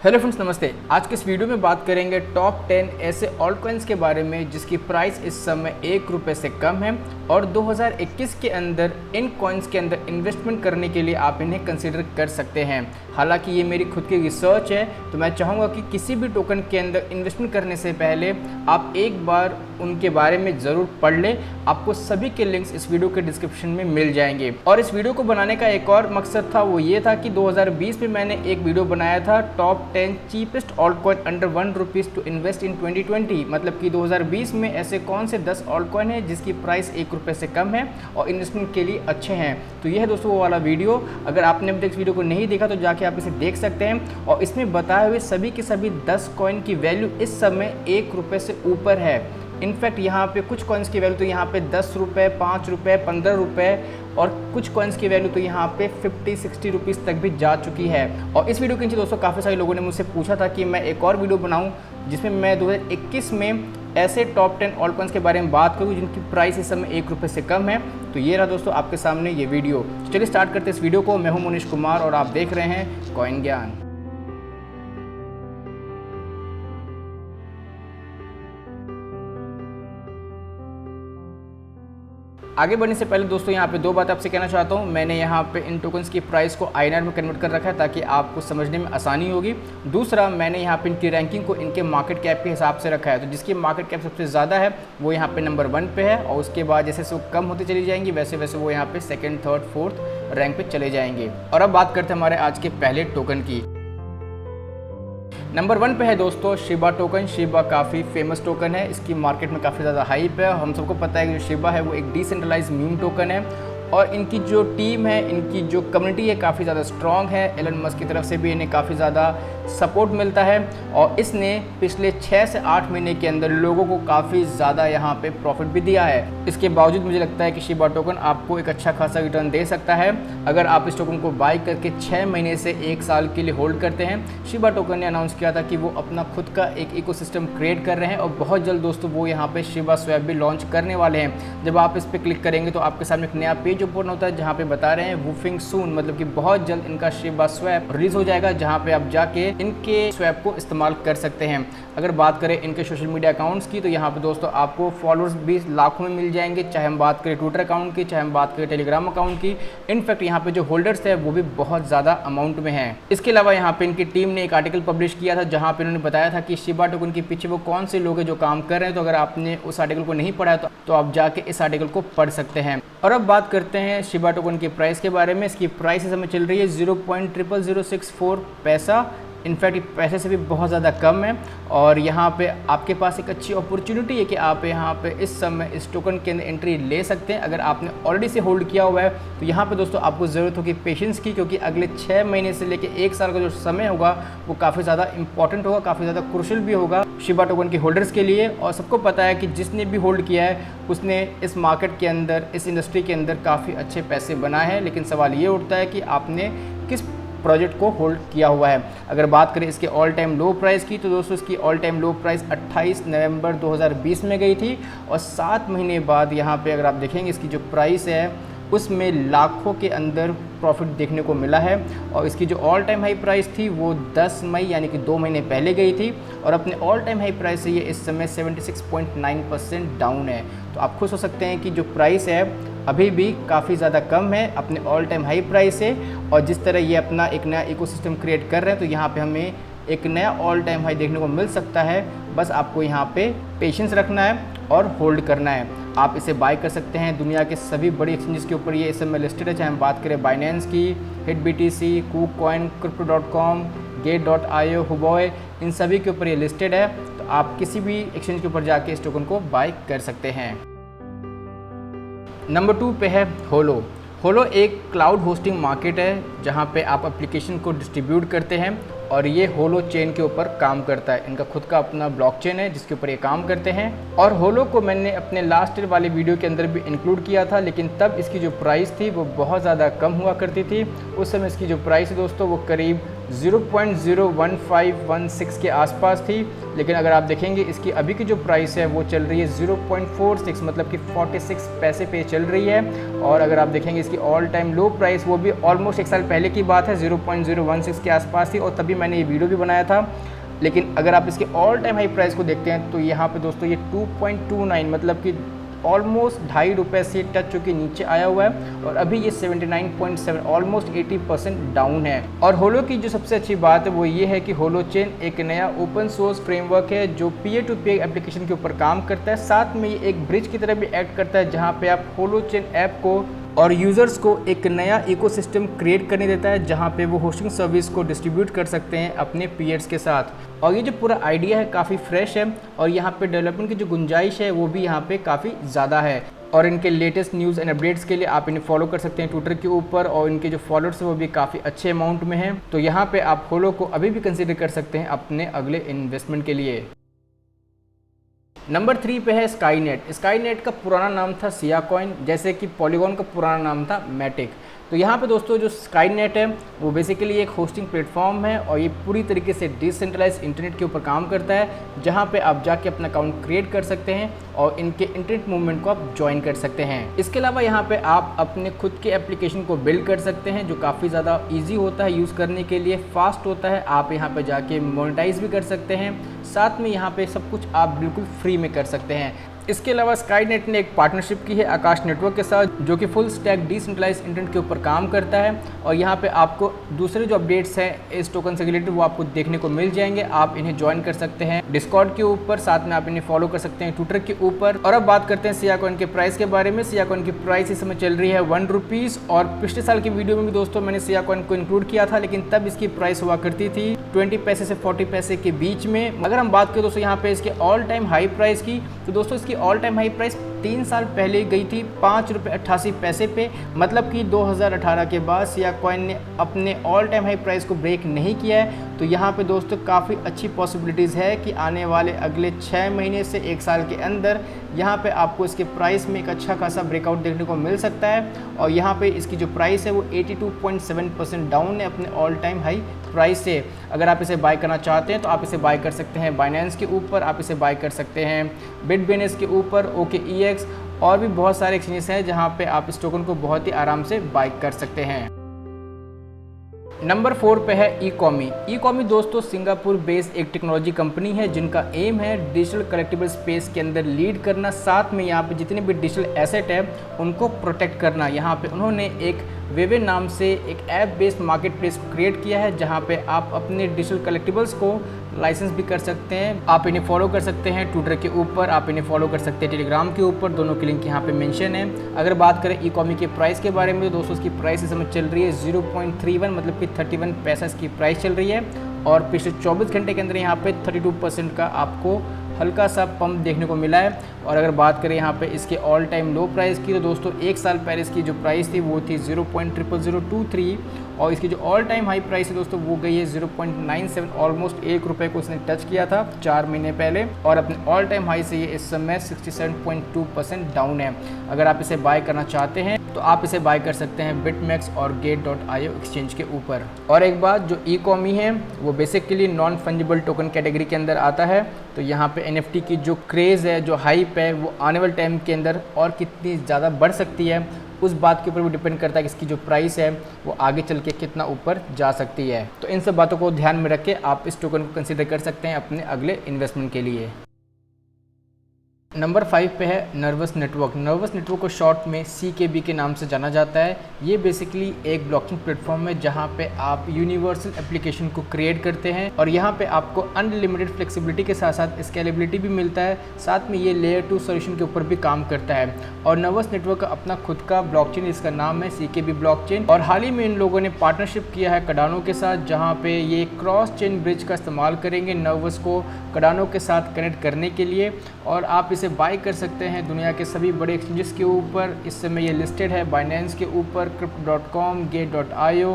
Hello friends, नमस्ते। आज के इस वीडियो में बात करेंगे टॉप 10 ऐसे ऑल्ट कॉइन्स के बारे में जिसकी प्राइस इस समय ₹1 से कम है और 2021 के अंदर इन कॉइन्स के अंदर इन्वेस्टमेंट करने के लिए आप इन्हें कंसीडर कर सकते हैं। हालांकि ये मेरी खुद की रिसर्च है, तो मैं चाहूँगा कि किसी भी टोकन के अंदर इन्वेस्टमेंट करने से पहले आप एक बार उनके बारे में ज़रूर पढ़ लें। आपको सभी के लिंक्स इस वीडियो के डिस्क्रिप्शन में मिल जाएंगे। और इस वीडियो को बनाने का एक और मकसद था, वो ये था कि 2020 में मैंने एक वीडियो बनाया था top 10 cheapest alt coin under ₹1 to invest in 2020। मतलब कि 2020 में ऐसे कौन से 10 ऑल्ट कॉइन हैं जिसकी प्राइस ₹1 से कम है और इन्वेस्टमेंट के लिए अच्छे हैं। तो यह है दोस्तों वो वाला वीडियो। अगर आपने अभी तक इस वीडियो को नहीं देखा तो जाके आप इसे देख सकते हैं। और इसमें बताए हुए सभी के सभी 10 कॉइन की वैल्यू इस समय ₹1 से ऊपर है। इनफैक्ट यहाँ पे कुछ कॉइन्स की वैल्यू तो यहाँ पे ₹10, ₹5, ₹15 और कुछ कॉइन्स की वैल्यू तो यहाँ पे 50-60 रुपीज़ तक भी जा चुकी है। और इस वीडियो के नीचे दोस्तों काफ़ी सारे लोगों ने मुझसे पूछा था कि मैं एक और वीडियो बनाऊँ जिसमें मैं 2021 में ऐसे टॉप 10 ऑल्ट कॉइन्स के बारे में बात करूँ जिनकी प्राइस इस समय ₹1 से कम है। तो ये रहा दोस्तों आपके सामने ये वीडियो। चलिए स्टार्ट करते हैं इस वीडियो को। मैं हूँ मुनीश कुमार और आप देख रहे हैं कॉइन ज्ञान। आगे बढ़ने से पहले दोस्तों यहाँ पे दो बात आपसे कहना चाहता हूँ। मैंने यहाँ पे इन टोकन्स की प्राइस को INR में कन्वर्ट कर रखा है ताकि आपको समझने में आसानी होगी। दूसरा, मैंने यहाँ पे इनकी रैंकिंग को इनके मार्केट कैप के हिसाब से रखा है। तो जिसकी मार्केट कैप सबसे ज़्यादा है वो यहाँ पे नंबर 1 पे है और उसके बाद जैसे वो कम होती चली जाएंगी वैसे वैसे वो यहाँ पे 2nd, 3rd, 4th रैंक पे चले जाएंगे। और अब बात करते हैं हमारे आज के पहले टोकन की। नंबर 1 पे है दोस्तों शिबा टोकन। शिबा काफ़ी फेमस टोकन है, इसकी मार्केट में काफ़ी ज़्यादा हाइप है। हम सबको पता है कि जो शिबा है वो एक डिसेंट्रलाइज्ड मीम टोकन है और इनकी जो टीम है, इनकी जो कम्युनिटी है काफ़ी ज़्यादा स्ट्रॉन्ग है। एलन मस्क की तरफ से भी इन्हें काफ़ी ज़्यादा सपोर्ट मिलता है और इसने पिछले 6 से 8 महीने के अंदर लोगों को काफ़ी ज़्यादा यहाँ पे प्रॉफिट भी दिया है। इसके बावजूद मुझे लगता है कि शिबा टोकन आपको एक अच्छा खासा रिटर्न दे सकता है अगर आप इस टोकन को बाई करके 6 महीने से 1 साल के लिए होल्ड करते हैं। शिबा टोकन ने अनाउंस किया था कि वो अपना खुद का एक इकोसिस्टम क्रिएट कर रहे हैं और बहुत जल्द दोस्तों वो यहाँ पे शिबा स्वैप भी लॉन्च करने वाले हैं। जब आप इस पर क्लिक करेंगे तो आपके सामने एक नया पेज ओपन होता है जहाँ पे बता रहे हैं वूफिंग सून, मतलब कि बहुत जल्द इनका शिबा स्वैप रिलीज हो जाएगा जहाँ पे आप जाके इनके स्वैप को इस्तेमाल कर सकते हैं। अगर बात करें इनके सोशल मीडिया अकाउंट्स की तो यहाँ पे दोस्तों आपको फॉलोअर्स भी लाखों में मिल जाएंगे, चाहे हम बात करें ट्विटर अकाउंट की, चाहे हम बात करें टेलीग्राम अकाउंट की। इनफैक्ट यहाँ पे जो होल्डर्स है वो भी बहुत ज़्यादा अमाउंट में हैं। इसके अलावा यहाँ पे इनकी टीम ने एक आर्टिकल पब्लिश किया था जहाँ पे उन्होंने बताया था कि शिबा टोकन के पीछे वो कौन से लोग हैं जो काम कर रहे हैं। तो अगर आपने उस आर्टिकल को नहीं पढ़ा तो आप जाके इस आर्टिकल को पढ़ सकते हैं। और अब बात करते हैं शिबा टोकन की प्राइस के बारे में। इसकी प्राइस इस समय चल रही है 0.00064 पैसा। इनफैक्ट पैसे से भी बहुत ज़्यादा कम है और यहाँ पे आपके पास एक अच्छी अपॉर्चुनिटी है कि आप यहाँ पे इस समय इस टोकन के अंदर एंट्री ले सकते हैं। अगर आपने ऑलरेडी से होल्ड किया हुआ है तो यहाँ पे दोस्तों आपको ज़रूरत होगी पेशेंस की, क्योंकि अगले 6 महीने से लेकर 1 साल का जो समय होगा वो काफ़ी ज़्यादा इंपॉर्टेंट होगा, काफ़ी ज़्यादा क्रूशियल भी होगा शिबा टोकन के होल्डर्स के लिए। और सबको पता है कि जिसने भी होल्ड किया है उसने इस मार्केट के अंदर, इस इंडस्ट्री के अंदर काफ़ी अच्छे पैसे बनाए हैं। लेकिन सवाल ये उठता है कि आपने किस प्रोजेक्ट को होल्ड किया हुआ है। अगर बात करें इसके ऑल टाइम लो प्राइस की तो दोस्तों इसकी ऑल टाइम लो प्राइस 28 नवंबर 2020 में गई थी और 7 महीने बाद यहाँ पे अगर आप देखेंगे इसकी जो प्राइस है उसमें लाखों के अंदर प्रॉफिट देखने को मिला है। और इसकी जो ऑल टाइम हाई प्राइस थी वो 10 मई यानी कि 2 महीने पहले गई थी और अपने ऑल टाइम हाई प्राइस से ये इस समय 76.9% डाउन है। तो आप खुश हो सकते हैं कि जो प्राइस है अभी भी काफ़ी ज़्यादा कम है अपने ऑल टाइम हाई प्राइस से। और जिस तरह ये अपना एक नया इकोसिस्टम क्रिएट कर रहे हैं तो यहाँ पे हमें एक नया ऑल टाइम हाई देखने को मिल सकता है। बस आपको यहाँ पे पेशेंस रखना है और होल्ड करना है। आप इसे बाय कर सकते हैं। दुनिया के सभी बड़ी एक्सचेंजेस के ऊपर ये इस समय लिस्टेड है, चाहे हम बात करें बाइनेंस की, HitBTC, KuCoin, Crypto.com, Gate.io, Huobi, इन सभी के ऊपर ये लिस्टेड है। तो आप किसी भी एक्सचेंज के ऊपर जाके इस टोकन को बाय कर सकते हैं। नंबर 2 पे है होलो। होलो एक क्लाउड होस्टिंग मार्केट है जहाँ पे आप एप्लीकेशन को डिस्ट्रीब्यूट करते हैं और ये होलो चेन के ऊपर काम करता है। इनका खुद का अपना ब्लॉकचेन है जिसके ऊपर ये काम करते हैं। और होलो को मैंने अपने लास्ट ईयर वाले वीडियो के अंदर भी इंक्लूड किया था, लेकिन तब इसकी जो प्राइस थी वो बहुत ज़्यादा कम हुआ करती थी। उस समय इसकी जो प्राइस है दोस्तों वो करीब 0.01516 के आसपास थी, लेकिन अगर आप देखेंगे इसकी अभी की जो प्राइस है वो चल रही है 0.46 मतलब कि 46 पैसे पे चल रही है। और अगर आप देखेंगे इसकी ऑल टाइम लो प्राइस वो भी ऑलमोस्ट एक साल पहले की बात है 0.016 के आसपास थी, और तभी मैंने ये वीडियो भी बनाया था। लेकिन अगर आप इसके ऑल टाइम हाई प्राइस को देखते हैं तो यहाँ पे दोस्तों ये 2.29 मतलब कि ऑलमोस्ट ₹2.5 से टच चुके नीचे आया हुआ है, और अभी ये 79.7 ऑलमोस्ट 80% डाउन है। और होलो की जो सबसे अच्छी बात है वो ये है कि होलो चेन एक नया ओपन सोर्स फ्रेमवर्क है जो पीयर टू पीयर एप्लीकेशन के ऊपर काम करता है। साथ में ये एक ब्रिज की तरह भी एक्ट करता है, जहाँ पे आप होलो चेन ऐप को और यूज़र्स को एक नया इकोसिस्टम क्रिएट करने देता है, जहाँ पे वो होस्टिंग सर्विस को डिस्ट्रीब्यूट कर सकते हैं अपने पीयर्स के साथ। और ये जो पूरा आइडिया है काफ़ी फ्रेश है, और यहाँ पे डेवलपमेंट की जो गुंजाइश है वो भी यहाँ पे काफ़ी ज़्यादा है। और इनके लेटेस्ट न्यूज़ एंड अपडेट्स के लिए आप इन्हें फॉलो कर सकते हैं ट्विटर के ऊपर, और इनके जो फॉलोअर्स हैं वो भी काफ़ी अच्छे अमाउंट में हैं। तो यहाँ पे आप होलो को अभी भी कंसिडर कर सकते हैं अपने अगले इन्वेस्टमेंट के लिए। नंबर 3 पे है स्काईनेट। स्काईनेट का पुराना नाम था सिया कॉइन, जैसे कि पॉलीगॉन का पुराना नाम था मैटिक। तो यहाँ पे दोस्तों जो स्काईनेट है वो बेसिकली एक होस्टिंग प्लेटफॉर्म है, और ये पूरी तरीके से डिसेंट्रलाइज इंटरनेट के ऊपर काम करता है, जहाँ पे आप जाके अपना अकाउंट क्रिएट कर सकते हैं और इनके इंटरनेट मूवमेंट को आप ज्वाइन कर सकते हैं। इसके अलावा यहाँ पे आप अपने खुद के एप्लीकेशन को बिल्ड कर सकते हैं, जो काफ़ी ज़्यादा ईजी होता है यूज़ करने के लिए, फास्ट होता है। आप यहाँ पे जाके मोनेटाइज भी कर सकते हैं, साथ में यहाँ पे सब कुछ आप बिल्कुल फ्री में कर सकते हैं। इसके अलावा स्काईनेट ने एक पार्टनरशिप की है आकाश नेटवर्क के साथ, जो कि फुल स्टैक डिसेंट्रलाइज्ड इंटरनेट के ऊपर काम करता है। और यहाँ पे आपको दूसरे जो अपडेट्स हैं इस टोकन से रिलेटेड वो आपको देखने को मिल जाएंगे। आप इन्हें ज्वाइन कर सकते हैं डिस्कॉर्ड के ऊपर, साथ में आप इन्हें फॉलो कर सकते हैं ट्विटर के ऊपर। और अब बात करते हैं सिया कॉइन के प्राइस के बारे में। सिया कॉइन की प्राइस इस समय चल रही है ₹1, और पिछले साल की वीडियो में भी दोस्तों मैंने सिया कॉइन को इंक्लूड किया था, लेकिन तब इसकी प्राइस हुआ करती थी 20 पैसे से 40 पैसे के बीच में। अगर हम बात करें दोस्तों यहाँ पे इसके ऑल टाइम हाई प्राइस की, तो दोस्तों इसकी ऑल टाइम हाई प्राइस 3 साल पहले गई थी ₹5.88 पे, मतलब कि 2018 के बाद सिया कॉइन ने अपने ऑल टाइम हाई प्राइस को ब्रेक नहीं किया है। तो यहाँ पे दोस्तों काफ़ी अच्छी पॉसिबिलिटीज़ है कि आने वाले अगले 6 महीने से 1 साल के अंदर यहाँ पे आपको इसके प्राइस में एक अच्छा खासा ब्रेकआउट देखने को मिल सकता है। और यहाँ पे इसकी जो प्राइस है वो 82.7% डाउन है अपने ऑल टाइम हाई प्राइस से। अगर आप इसे बाय करना चाहते हैं तो आप इसे बाय कर सकते हैं बाइनेंस के ऊपर, आप इसे बाय कर सकते हैं बिटबेनेस के ऊपर, OKEX, और भी बहुत सारे एक्सचेंजेस हैं जहाँ पे आप इस टोकन को बहुत ही आराम से बाय कर सकते हैं। नंबर 4 पे है इकॉमी। इकॉमी दोस्तों सिंगापुर बेस्ड एक टेक्नोलॉजी कंपनी है, जिनका एम है डिजिटल कलेक्टिबल स्पेस के अंदर लीड करना, साथ में यहाँ पे जितने भी डिजिटल एसेट है उनको प्रोटेक्ट करना। यहाँ पे उन्होंने एक वेवे नाम से एक app based market place create किया है, जहाँ पे आप अपने डिजिटल कलेक्टिबल्स को लाइसेंस भी कर सकते हैं। आप इन्हें फॉलो कर सकते हैं ट्विटर के ऊपर, आप इन्हें फॉलो कर सकते हैं टेलीग्राम के ऊपर, दोनों की लिंक यहाँ पे मेंशन है। अगर बात करें इकॉमी के प्राइस के बारे में तो दोस्तों इसकी प्राइस इस समय चल रही है 0.31 मतलब कि 31 पैसा इसकी प्राइस चल रही है, और पिछले 24 घंटे के अंदर यहाँ पे 32% का आपको हल्का सा पंप देखने को मिला है। और अगर बात करें यहाँ पे इसके ऑल टाइम लो प्राइस की, तो दोस्तों 1 साल पहले इसकी जो प्राइस थी वो थी 0.00023, और इसकी जो ऑल टाइम हाई प्राइस है दोस्तों वो गई है 0.97, ऑलमोस्ट ₹1 को इसने टच किया था 4 महीने पहले, और अपने ऑल टाइम हाई से ये इस समय 67.2% डाउन है। अगर आप इसे बाय करना चाहते हैं तो आप इसे बाय कर सकते हैं बिटमैक्स और Gate.io एक्सचेंज के ऊपर। और एक बात, जो इकॉमी है वो basically non fungible token category के अंदर आता है, तो यहाँ पे NFT की जो क्रेज़ है, जो हाइप है, वो आने वाले टाइम के अंदर और कितनी ज़्यादा बढ़ सकती है उस बात के ऊपर भी डिपेंड करता है कि इसकी जो प्राइस है वो आगे चल के कितना ऊपर जा सकती है। तो इन सब बातों को ध्यान में रख के आप इस टोकन को कंसीडर कर सकते हैं अपने अगले इन्वेस्टमेंट के लिए। नंबर 5 पे है नर्वस नेटवर्क। नर्वस नेटवर्क को शॉर्ट में CKB के नाम से जाना जाता है। ये बेसिकली एक ब्लॉकचेन प्लेटफॉर्म है जहाँ पे आप यूनिवर्सल एप्लीकेशन को क्रिएट करते हैं, और यहाँ पे आपको अनलिमिटेड फ्लेक्सिबिलिटी के साथ साथ स्केलेबिलिटी भी मिलता है। साथ में ये लेयर 2 सॉल्यूशन के ऊपर भी काम करता है। और नर्वस नेटवर्क का अपना खुद का ब्लॉकचेन, इसका नाम है CKB ब्लॉकचेन, और हाल ही में इन लोगों ने पार्टनरशिप किया है कार्डानो के साथ, जहाँ पे ये क्रॉस चेन ब्रिज का इस्तेमाल करेंगे नर्वस को कार्डानो के साथ कनेक्ट करने के लिए। और आप इसे बाय कर सकते हैं दुनिया के सभी बड़े एक्सचेंजेस के ऊपर। इस समय ये लिस्टेड है बाइनेंस के ऊपर, Crypto.com, Gate.io,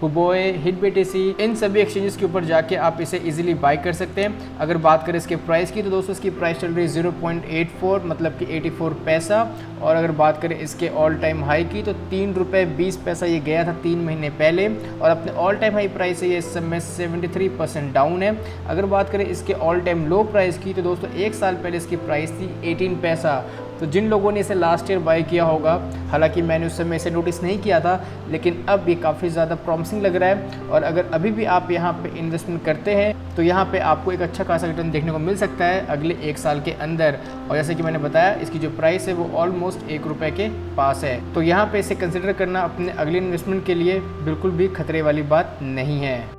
हुबोए, हिटबीटीसी, इन सभी एक्सचेंजेस के ऊपर जाके आप इसे इजीली बाय कर सकते हैं। अगर बात करें इसके प्राइस की तो दोस्तों इसकी प्राइस चल रही है 0.84 मतलब कि 84 पैसा। और अगर बात करें इसके ऑल टाइम हाई की तो 3 रुपये 20 पैसा ये गया था 3 महीने पहले, और अपने ऑल टाइम हाई प्राइस से ये इस समय 73% डाउन है। अगर बात करें इसके ऑल टाइम लो प्राइस की तो दोस्तों 1 साल पहले इसकी प्राइस थी 18 पैसा। तो जिन लोगों ने इसे लास्ट ईयर बाय किया होगा, हालांकि मैंने उस समय इसे नोटिस नहीं किया था, लेकिन अब ये काफ़ी ज़्यादा प्रॉमिसिंग लग रहा है। और अगर अभी भी आप यहाँ पे इन्वेस्टमेंट करते हैं तो यहाँ पे आपको एक अच्छा खासा रिटर्न देखने को मिल सकता है अगले 1 साल के अंदर। और जैसे कि मैंने बताया इसकी जो प्राइस है वो ऑलमोस्ट 1 रुपये के पास है। तो यहाँ पे इसे कंसिडर करना अपने अगले इन्वेस्टमेंट के लिए बिल्कुल भी खतरे वाली बात नहीं है।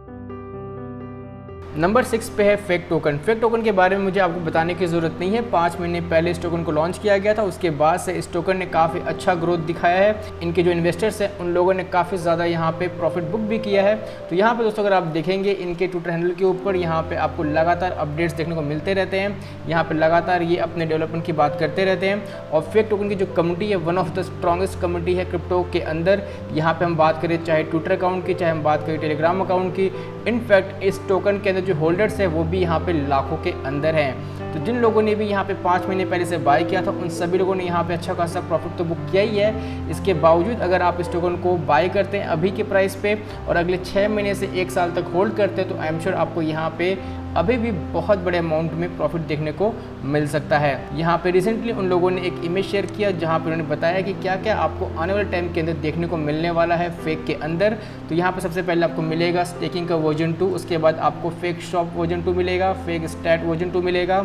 नंबर 6 पे है फेक टोकन। फेक टोकन के बारे में मुझे आपको बताने की ज़रूरत नहीं है। 5 महीने पहले इस टोकन को लॉन्च किया गया था, उसके बाद से इस टोकन ने काफ़ी अच्छा ग्रोथ दिखाया है। इनके जो इन्वेस्टर्स हैं उन लोगों ने काफ़ी ज़्यादा यहाँ पे प्रॉफिट बुक भी किया है। तो यहाँ पे दोस्तों अगर आप देखेंगे इनके ट्विटर हैंडल के ऊपर यहाँ पे आपको लगातार अपडेट्स देखने को मिलते रहते हैं। यहाँ पर लगातार ये अपने डेवलपमेंट की बात करते रहते हैं। और फेक टोकन की जो कम्युनिटी है one of the strongest community है क्रिप्टो के अंदर। यहाँ पर हम बात करें चाहे ट्विटर अकाउंट की, चाहे हम बात करें टेलीग्राम अकाउंट की, इनफैक्ट इस टोकन के अंदर जो होल्डर्स है वो भी यहाँ पे लाखों के अंदर हैं। तो जिन लोगों ने भी यहाँ पे 5 महीने पहले से बाय किया था उन सभी लोगों ने यहाँ पे अच्छा खासा प्रॉफिट तो बुक किया ही है। इसके बावजूद अगर आप इस टोकन को बाय करते हैं अभी के प्राइस पे और अगले 6 महीने से 1 साल तक होल्ड करते हैं तो आई एम श्योर आपको यहाँ पे अभी भी बहुत बड़े अमाउंट में प्रॉफिट देखने को मिल सकता है। यहाँ पे रिसेंटली उन लोगों ने एक इमेज शेयर किया जहाँ पे उन्होंने बताया कि क्या क्या आपको आने वाले टाइम के अंदर देखने को मिलने वाला है फेक के अंदर। तो यहाँ पे सबसे पहले आपको मिलेगा स्टेकिंग का वर्जन 2, उसके बाद आपको फेक शॉप वर्जन 2 मिलेगा, फेक स्टैट वर्जन 2 मिलेगा,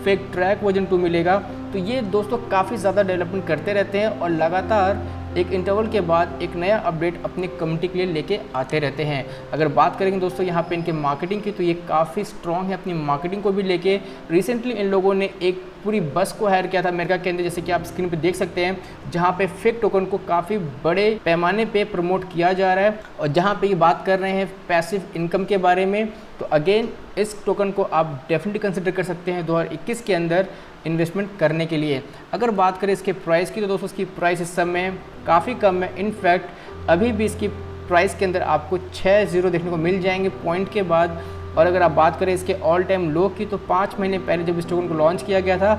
फेक ट्रैक वर्जन 2 मिलेगा। तो ये दोस्तों काफ़ी ज़्यादा डेवलपमेंट करते रहते हैं और लगातार एक इंटरवल के बाद एक नया अपडेट अपनी कम्युनिटी के लिए लेके आते रहते हैं। अगर बात करेंगे दोस्तों यहाँ पे इनके मार्केटिंग की तो ये काफ़ी स्ट्रॉन्ग है अपनी मार्केटिंग को भी लेके। रिसेंटली इन लोगों ने एक पूरी बस को हायर किया था अमेरिका के अंदर, जैसे कि आप स्क्रीन पे देख सकते हैं, जहाँ पे फेक टोकन को काफ़ी बड़े पैमाने पे प्रमोट किया जा रहा है और जहाँ पे ये बात कर रहे हैं पैसिव इनकम के बारे में। तो अगेन इस टोकन को आप डेफिनेटली कंसिडर कर सकते हैं 2021 के अंदर इन्वेस्टमेंट करने के लिए। अगर बात करें इसके प्राइस की तो दोस्तों इसकी प्राइस इस समय काफ़ी कम है। इनफैक्ट अभी भी इसकी प्राइस के अंदर आपको 6 जीरो देखने को मिल जाएंगे पॉइंट के बाद। और अगर आप बात करें इसके ऑल टाइम लो की तो 5 महीने पहले जब इस टोकन को लॉन्च किया गया था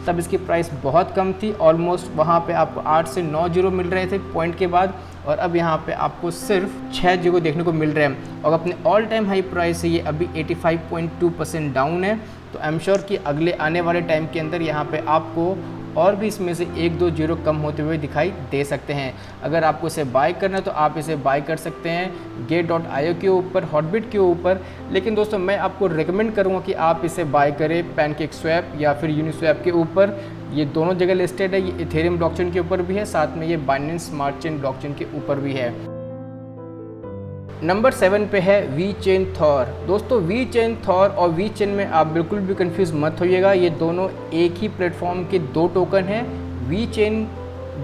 तब इसकी प्राइस बहुत कम थी, ऑलमोस्ट वहाँ पे आपको 8 से 9 जीरो मिल रहे थे पॉइंट के बाद, और अब यहाँ पे आपको सिर्फ 6 जीरो देखने को मिल रहे हैं। और अपने ऑल टाइम हाई प्राइस से ये अभी 85.2% डाउन है। तो आई एम श्योर कि अगले आने वाले टाइम के अंदर यहाँ पे आपको और भी इसमें से 1-2 जीरो कम होते हुए दिखाई दे सकते हैं। अगर आपको इसे बाय करना है तो आप इसे बाय कर सकते हैं Gate.io के ऊपर, हॉटबिट के ऊपर। लेकिन दोस्तों मैं आपको रिकमेंड करूँगा कि आप इसे बाय करें पैनकेकस्वैप या फिर यूनिस्वैप के ऊपर। ये दोनों जगह लिस्टेड है, ये इथेरियम ब्लॉकचेन के ऊपर भी है, साथ में ये बाइनेंस स्मार्ट चेन ब्लॉकचेन के ऊपर भी है। नंबर 7 पे है VeChain Thor। दोस्तों VeChain Thor और VeChain में आप बिल्कुल भी कंफ्यूज मत होइएगा, ये दोनों एक ही प्लेटफॉर्म के 2 टोकन हैं। VeChain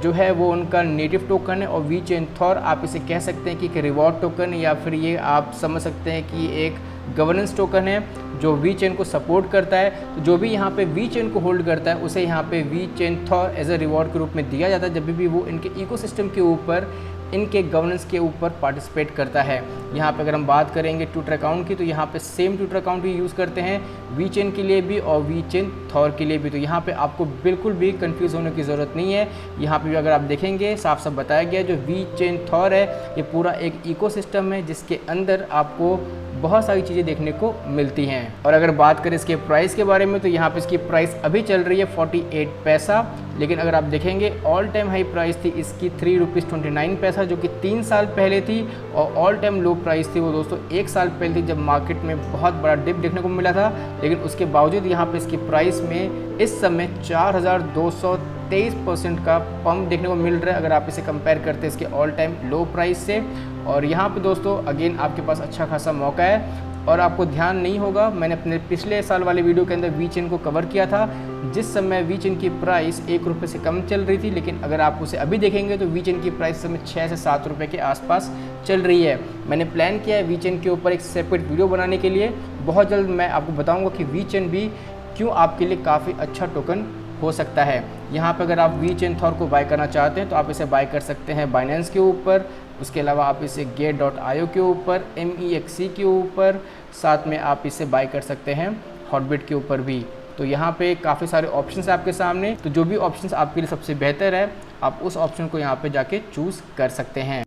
जो है वो उनका नेटिव टोकन है और VeChain Thor आप इसे कह सकते हैं कि एक रिवॉर्ड टोकन है या फिर ये आप समझ सकते हैं कि एक गवर्नेंस टोकन है जो VeChain को सपोर्ट करता है। तो जो भी यहाँ पे VeChain को होल्ड करता है उसे यहाँ पे VeChain Thor as a reward के रूप में दिया जाता है जब भी वो इनके इकोसिस्टम के ऊपर, इनके गवर्नेंस के ऊपर पार्टिसिपेट करता है। यहाँ पे अगर हम बात करेंगे ट्विटर अकाउंट की तो यहाँ पे सेम ट्विटर अकाउंट भी यूज़ करते हैं VeChain के लिए भी और VeChain Thor के लिए भी। तो यहाँ पे आपको बिल्कुल भी कंफ्यूज होने की ज़रूरत नहीं है। यहाँ पे भी अगर आप देखेंगे साफ साफ बताया गया जो VeChain Thor है ये पूरा एक इकोसिस्टम है जिसके अंदर आपको बहुत सारी चीज़ें देखने को मिलती हैं। और अगर बात करें इसके प्राइस के बारे में तो यहाँ पे इसकी प्राइस अभी चल रही है 48 पैसा, लेकिन अगर आप देखेंगे ऑल टाइम हाई प्राइस थी इसकी 3 रुपीज़ 29 पैसा जो कि 3 साल पहले थी, और ऑल टाइम लो प्राइस थी वो दोस्तों 1 साल पहले थी जब मार्केट में बहुत बड़ा डिप देखने को मिला था। लेकिन उसके बावजूद यहाँ पे इसकी प्राइस में इस समय 4223% का पंप देखने को मिल रहा है अगर आप इसे कंपेयर करते हैं इसके ऑल टाइम लो प्राइस से। और यहाँ पे दोस्तों अगेन आपके पास अच्छा खासा मौका है। और आपको ध्यान नहीं होगा, मैंने अपने पिछले साल वाले वीडियो के अंदर VeChain को कवर किया था जिस समय VeChain की प्राइस 1 रुपये से कम चल रही थी, लेकिन अगर आप उसे अभी देखेंगे तो VeChain की प्राइस समय 6 से 7 रुपये के आसपास चल रही है। मैंने प्लान किया है VeChain के ऊपर एक सेपरेट वीडियो बनाने के लिए, बहुत जल्द मैं आपको बताऊँगा कि VeChain भी क्यों आपके लिए काफ़ी अच्छा टोकन हो सकता है। यहाँ पे अगर आप VeChain Thor को बाय करना चाहते हैं तो आप इसे बाय कर सकते हैं बाइनेंस के ऊपर, उसके अलावा आप इसे Get.io के ऊपर, MEXC के ऊपर, साथ में आप इसे बाय कर सकते हैं हॉटबिट के ऊपर भी। तो यहाँ पे काफ़ी सारे ऑप्शंस हैं आपके सामने, तो जो भी ऑप्शंस आपके लिए सबसे बेहतर है आप उस ऑप्शन को यहाँ पे जाके चूज़ कर सकते हैं।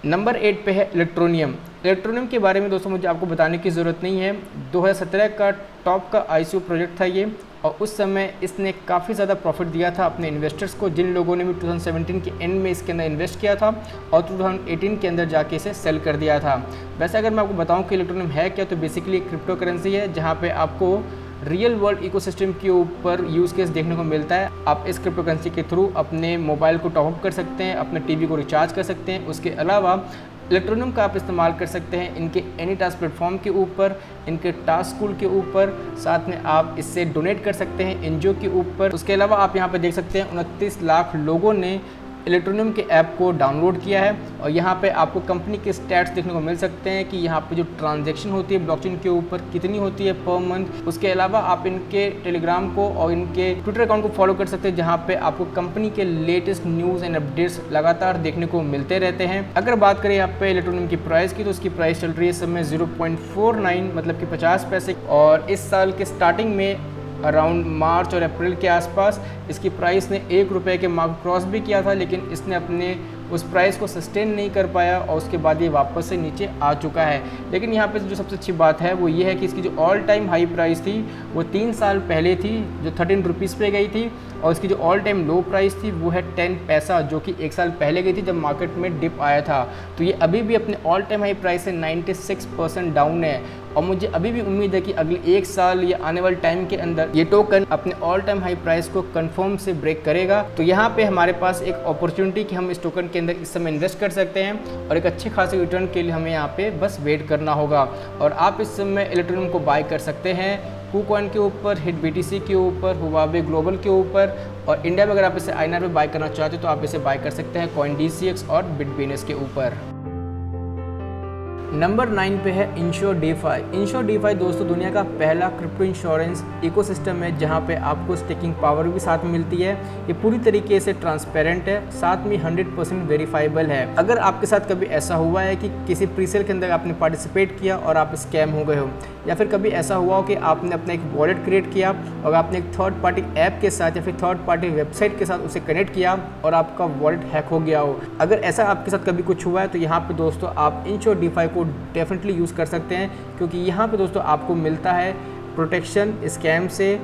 नंबर 8 पे है इलेक्ट्रोनियम। इलेक्ट्रोनियम के बारे में दोस्तों मुझे आपको बताने की ज़रूरत नहीं है। 2017 का टॉप का ICO प्रोजेक्ट था ये, और उस समय इसने काफ़ी ज़्यादा प्रॉफिट दिया था अपने इन्वेस्टर्स को, जिन लोगों ने भी 2017 के एंड में इसके अंदर इन्वेस्ट किया था और 2018 के अंदर जाके इसे सेल कर दिया था। वैसे अगर मैं आपको बताऊं कि इलेक्ट्रोनियम है क्या, तो बेसिकली एक क्रिप्टो करेंसी है जहाँ पे आपको रियल वर्ल्ड इकोसिस्टम के ऊपर यूज़ केस देखने को मिलता है। आप इस क्रिप्टो करेंसी के थ्रू अपने मोबाइल को टॉपअप कर सकते हैं, अपने टीवी को रिचार्ज कर सकते हैं। उसके अलावा इलेक्ट्रोनियम का आप इस्तेमाल कर सकते हैं इनके एनीटास्क प्लेटफॉर्म के ऊपर, इनके टास्क स्कूल के ऊपर, साथ में आप इससे डोनेट कर सकते हैं एनजीओ के ऊपर। उसके अलावा आप यहाँ पर देख सकते हैं 29 लाख लोगों ने इलेक्ट्रोनियम के ऐप को डाउनलोड किया है, और यहाँ पे आपको कंपनी के स्टैट्स देखने को मिल सकते हैं कि यहाँ पे जो ट्रांजैक्शन होती है ब्लॉकचेन के ऊपर कितनी होती है पर मंथ। उसके अलावा आप इनके टेलीग्राम को और इनके ट्विटर अकाउंट को फॉलो कर सकते हैं, जहाँ पे आपको कंपनी के लेटेस्ट न्यूज़ एंड अपडेट्स लगातार देखने को मिलते रहते हैं। अगर बात करें यहाँ पे इलेक्ट्रोनियम की प्राइस की, तो उसकी प्राइस चल रही है इस समय 0.49 मतलब कि 50 पैसे, और इस साल के स्टार्टिंग में अराउंड मार्च और अप्रैल के आसपास इसकी प्राइस ने 1 रुपये के मार्क क्रॉस भी किया था, लेकिन इसने अपने उस प्राइस को सस्टेन नहीं कर पाया और उसके बाद ये वापस से नीचे आ चुका है। लेकिन यहाँ पे जो सबसे अच्छी बात है वो ये है कि इसकी जो ऑल टाइम हाई प्राइस थी वो 3 साल पहले थी, जो 13 रुपीज़ पे गई थी, और इसकी जो ऑल टाइम लो प्राइस थी वो है 10 पैसा, जो कि 1 साल पहले गई थी जब मार्केट में डिप आया था। तो ये अभी भी अपने ऑल टाइम हाई प्राइस से 96% डाउन है, और मुझे अभी भी उम्मीद है कि अगले 1 साल या आने वाले टाइम के अंदर ये टोकन अपने ऑल टाइम हाई प्राइस को कंफर्म से ब्रेक करेगा। तो यहाँ पे हमारे पास एक अपॉर्चुनिटी कि हम इस टोकन के अंदर इस समय इन्वेस्ट कर सकते हैं, और एक अच्छे खासे रिटर्न के लिए हमें यहाँ पे बस वेट करना होगा। और आप इस समय इलेक्ट्रोनियम को बाय कर सकते हैं KuCoin के ऊपर, हिट BTC के ऊपर, हुआवे ग्लोबल के ऊपर, और इंडिया में अगर आप इसे INR में बाय करना चाहते हो तो आप इसे बाय कर सकते हैं CoinDCX और बिटबीनेस के ऊपर। नंबर 9 पे है InsureDeFi। InsureDeFi दोस्तों दुनिया का पहला क्रिप्टो इंश्योरेंस इकोसिस्टम है जहां पे आपको स्टेकिंग पावर भी साथ में मिलती है। ये पूरी तरीके से ट्रांसपेरेंट है, साथ में 100% वेरीफाइबल है। अगर आपके साथ कभी ऐसा हुआ है कि किसी प्रीसेल के अंदर आपने पार्टिसिपेट किया और आप स्कैम हो गए हो, या फिर कभी ऐसा हुआ हो कि आपने अपना एक वॉलेट क्रिएट किया और आपने एक थर्ड पार्टी ऐप के साथ या फिर थर्ड पार्टी वेबसाइट के साथ उसे कनेक्ट किया और आपका वॉलेट हैक हो गया हो, अगर ऐसा आपके साथ कभी कुछ हुआ है तो यहाँ पे दोस्तों आप InsureDeFi को डेफिनेटली यूज़ कर सकते हैं, क्योंकि यहाँ पे दोस्तों आपको मिलता है प्रोटेक्शन स्कैम से,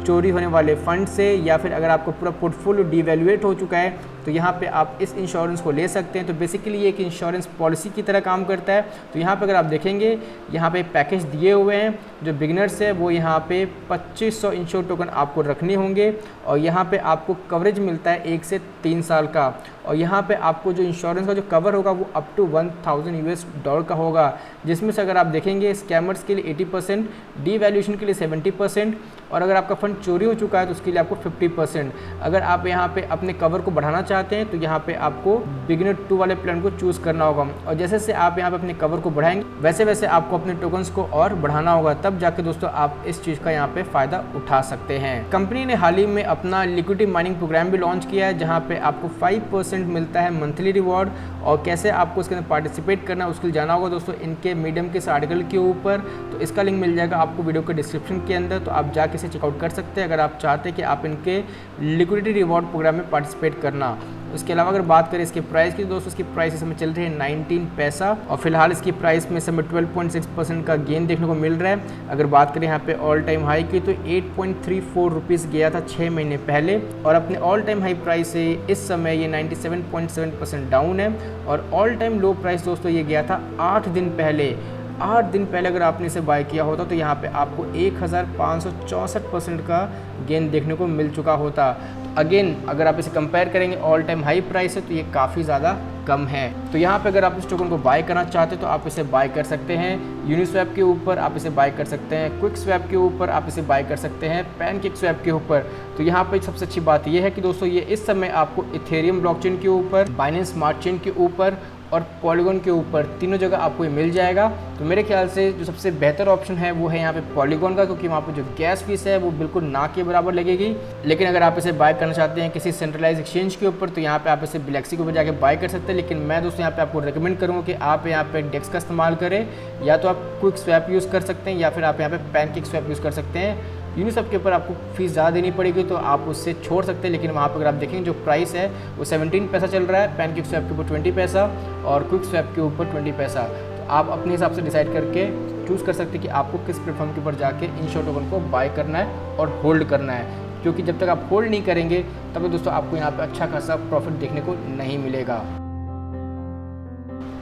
चोरी होने वाले फंड से, या फिर अगर आपका पूरा पोर्टफोलियो डिवैल्यूएट हो चुका है तो यहाँ पे आप इस इंश्योरेंस को ले सकते हैं। तो बेसिकली ये एक इंश्योरेंस पॉलिसी की तरह काम करता है। तो यहाँ पे अगर आप देखेंगे यहाँ पे पैकेज दिए हुए हैं, जो बिगनर्स है वो यहाँ पे 2500 इंश्योर टोकन आपको रखने होंगे, और यहाँ पे आपको कवरेज मिलता है 1 से 3 साल का, और यहाँ पे आपको जो इंश्योरेंस का जो कवर होगा वो अप टू $1000 का होगा, जिसमें से अगर आप देखेंगे स्कैमर्स के लिए 80%, डीवैल्यूएशन के लिए 70%, और अगर आपका फंड चोरी हो चुका है तो उसके लिए आपको 50%। अगर आप यहाँ पे अपने कवर को बढ़ाना चाहते हैं तो यहाँ पे आपको बिगिनर 2 वाले प्लान को चूज़ करना होगा, और जैसे जैसे आप यहाँ पे अपने कवर को बढ़ाएंगे वैसे वैसे आपको अपने टोकन्स को और बढ़ाना होगा, तब जाके दोस्तों आप इस चीज़ का यहाँ पे फ़ायदा उठा सकते हैं। कंपनी ने हाल ही में अपना लिक्विडिटी माइनिंग प्रोग्राम भी लॉन्च किया है, जहाँ पे आपको 5% मिलता है मंथली रिवॉर्ड, और कैसे आपको इसके अंदर पार्टिसिपेट करना है उसके लिए जाना होगा दोस्तों इनके मीडियम के इस आर्टिकल के ऊपर। तो इसका लिंक मिल जाएगा आपको वीडियो के डिस्क्रिप्शन के अंदर, तो आप जाके इसे चेकआउट कर सकते हैं अगर आप चाहते हैं कि आप इनके लिक्विडिटी रिवॉर्ड प्रोग्राम में पार्टिसिपेट करना। उसके अलावा अगर बात करें इसके प्राइस की, दोस्तों इसकी प्राइस इस समय चल रही है 19 पैसा, और फिलहाल इसकी प्राइस में समय 12.6% का गेन देखने को मिल रहा है। अगर बात करें यहाँ पे ऑल टाइम हाई की तो 8.34 रुपीज़ गया था 6 महीने पहले, और अपने ऑल टाइम हाई प्राइस से इस समय ये 97.7% डाउन है, और ऑल टाइम लो प्राइस दोस्तों ये गया था 8 दिन पहले। 8 दिन पहले अगर आपने इसे बाय किया होता तो यहाँ पे आपको 1564% का गेन देखने को मिल चुका होता। अगेन अगर आप इसे कंपेयर करेंगे ऑल टाइम हाई प्राइस है तो ये काफ़ी ज़्यादा कम है। तो यहाँ पे अगर आप इस टोकन को बाय करना चाहते हैं तो आप इसे बाय कर सकते हैं यूनिस्वैप के ऊपर, आप इसे बाय कर सकते हैं क्विकस्वैप के ऊपर, आप इसे बाय कर सकते हैं पैनकेकस्वैप के ऊपर। तो यहाँ पे सबसे अच्छी बात ये है कि दोस्तों ये इस समय आपको इथेरियम ब्लॉकचेन के ऊपर, बाइनेंस स्मार्ट चेन के ऊपर और पॉलीगॉन के ऊपर, तीनों जगह आपको ये मिल जाएगा। तो मेरे ख्याल से जो सबसे बेहतर ऑप्शन है वो है यहाँ पे पॉलीगॉन का, क्योंकि वहाँ पे जो गैस फीस है वो बिल्कुल ना के बराबर लगेगी। लेकिन अगर आप इसे बाय करना चाहते हैं किसी सेंट्रलाइज एक्सचेंज के ऊपर तो यहाँ पे आप इसे बिलेक्सी के ऊपर जाके बाय कर सकते हैं। लेकिन मैं दोस्तों यहाँ पे आपको रिकमेंड करूँगा कि आप यहाँ पे डेक्स का इस्तेमाल करें, या तो आप क्विक स्वैप यूज़ कर सकते हैं या फिर आप यहाँ पे पैनकेक स्वैप यूज़ कर सकते हैं। यूनिस्वैप के ऊपर आपको फीस ज़्यादा देनी पड़ेगी तो आप उससे छोड़ सकते हैं, लेकिन वहाँ पर अगर आप देखेंगे जो प्राइस है वो 17 पैसा चल रहा है, पैनकेक स्वैप के ऊपर 20 पैसा और क्विक स्वैप के ऊपर 20 पैसा। तो आप अपने हिसाब से डिसाइड करके चूज़ कर सकते हैं कि आपको किस प्लेटफॉर्म के ऊपर जाके इन शॉर्ट टोकन को बाय करना है और होल्ड करना है, क्योंकि जब तक आप होल्ड नहीं करेंगे तब तक दोस्तों आपको यहाँ पे अच्छा खासा प्रॉफिट देखने को नहीं मिलेगा।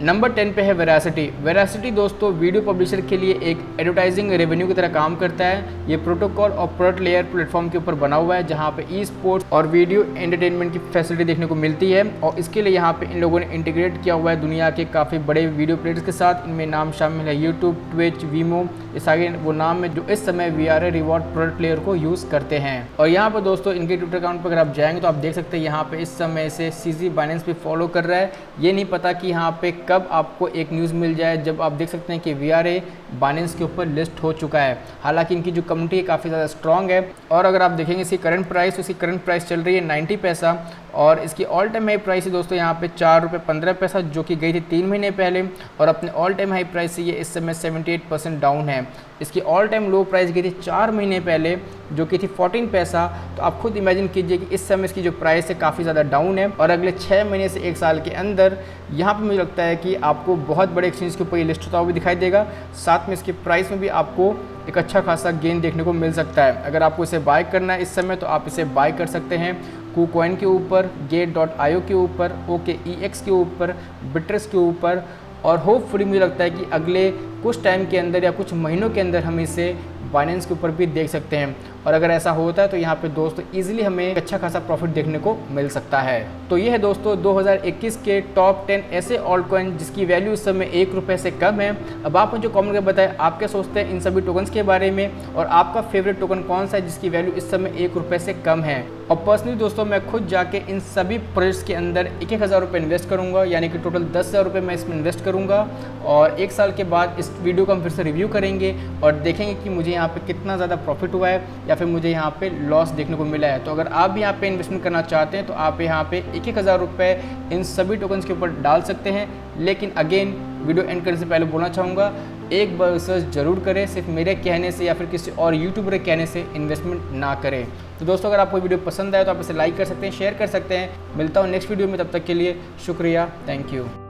नंबर 10 पे है वेरासिटी। वेरासिटी दोस्तों वीडियो पब्लिशर के लिए एक एडवर्टाइजिंग रेवेन्यू की तरह काम करता है। ये प्रोटोकॉल और प्रोडक्ट लेयर प्लेटफॉर्म के ऊपर बना हुआ है, जहाँ पे ई स्पोर्ट्स और वीडियो एंटरटेनमेंट की फैसिलिटी देखने को मिलती है। और इसके लिए यहाँ पे इन लोगों ने इंटीग्रेट किया हुआ है दुनिया के काफ़ी बड़े वीडियो प्लेयर्स के साथ। इनमें नाम शामिल है यूट्यूब, ट्विच, वीमो, ये सारे वो नाम है जो इस समय VRA रिवॉर्ड प्रोडक्ट लेयर को यूज़ करते हैं। और यहाँ पर दोस्तों इनके ट्विटर अकाउंट पर अगर आप जाएंगे तो आप देख सकते हैं यहाँ पे इस समय से CZ बाइनेंस भी फॉलो कर रहा है। ये नहीं पता कि यहाँ पे कब आपको एक न्यूज़ मिल जाए जब आप देख सकते हैं कि VRA बाइनेंस के ऊपर लिस्ट हो चुका है। हालांकि इनकी जो कम्युनिटी है काफ़ी ज़्यादा स्ट्रॉन्ग है। और अगर आप देखेंगे इसकी करंट प्राइस, तो इसकी करंट प्राइस चल रही है 90 पैसा और इसकी ऑल टाइम हाई प्राइस है दोस्तों यहाँ पे 4 रुपये 15 पैसा, जो कि गई थी 3 महीने पहले। और अपने ऑल टाइम हाई प्राइस से ये इस समय 78% डाउन है। इसकी ऑल टाइम लो प्राइस गई थी 4 महीने पहले, जो कि थी 14 पैसा। तो आप खुद इमेजिन कीजिए कि इस समय इसकी जो प्राइस है काफ़ी ज़्यादा डाउन है। और अगले 6 महीने से 1 साल के अंदर यहाँ पे मुझे लगता है कि आपको बहुत बड़े एक्सचेंज के ऊपर ये लिस्ट होता हुआ भी दिखाई देगा। साथ में इसकी प्राइस में भी आपको एक अच्छा खासा गेन देखने को मिल सकता है। अगर आपको इसे बाय करना है इस समय तो आप इसे बाय कर सकते हैं KuCoin के ऊपर, Gate.io के ऊपर, OKEX के ऊपर, Bittrex के ऊपर। और होपफुली मुझे लगता है कि अगले कुछ टाइम के अंदर या कुछ महीनों के अंदर हम इसे बाइनेंस के ऊपर भी देख सकते हैं। और अगर ऐसा होता है तो यहाँ पे दोस्तों इजीली हमें अच्छा खासा प्रॉफिट देखने को मिल सकता है। तो ये है दोस्तों 2021 के टॉप 10 ऐसे ऑल्ट कॉइन जिसकी वैल्यू इस समय 1 रुपये से कम है। अब आप मुझे कमेंट करके बताएं आप क्या सोचते हैं इन सभी टोकन्स के बारे में, और आपका फेवरेट टोकन कौन सा है जिसकी वैल्यू इस समय 1 रुपये से कम है। और पर्सनली दोस्तों मैं खुद जाके इन सभी प्रोजेक्ट्स के अंदर 1,000 रुपये इन्वेस्ट करूँगा, यानी कि टोटल 10,000 रुपये मैं इसमें इन्वेस्ट करूँगा। और 1 साल के बाद इस वीडियो को हम फिर से रिव्यू करेंगे और देखेंगे कि मुझे यहाँ पे कितना ज़्यादा प्रॉफिट हुआ है या फिर मुझे यहाँ पे लॉस देखने को मिला है। तो अगर आप भी यहाँ पे इन्वेस्टमेंट करना चाहते हैं तो आप यहाँ पे 1,000 रुपये इन सभी टोकन्स के ऊपर डाल सकते हैं। लेकिन अगेन वीडियो एंड करने से पहले बोलना चाहूँगा, एक बार रिसर्च जरूर करें, सिर्फ मेरे कहने से या फिर किसी और यूट्यूबर के कहने से इन्वेस्टमेंट ना करें। तो दोस्तों अगर आपको वीडियो पसंद आए तो आप इसे लाइक कर सकते हैं, शेयर कर सकते हैं। मिलता हूँ नेक्स्ट वीडियो में, तब तक के लिए शुक्रिया, थैंक यू।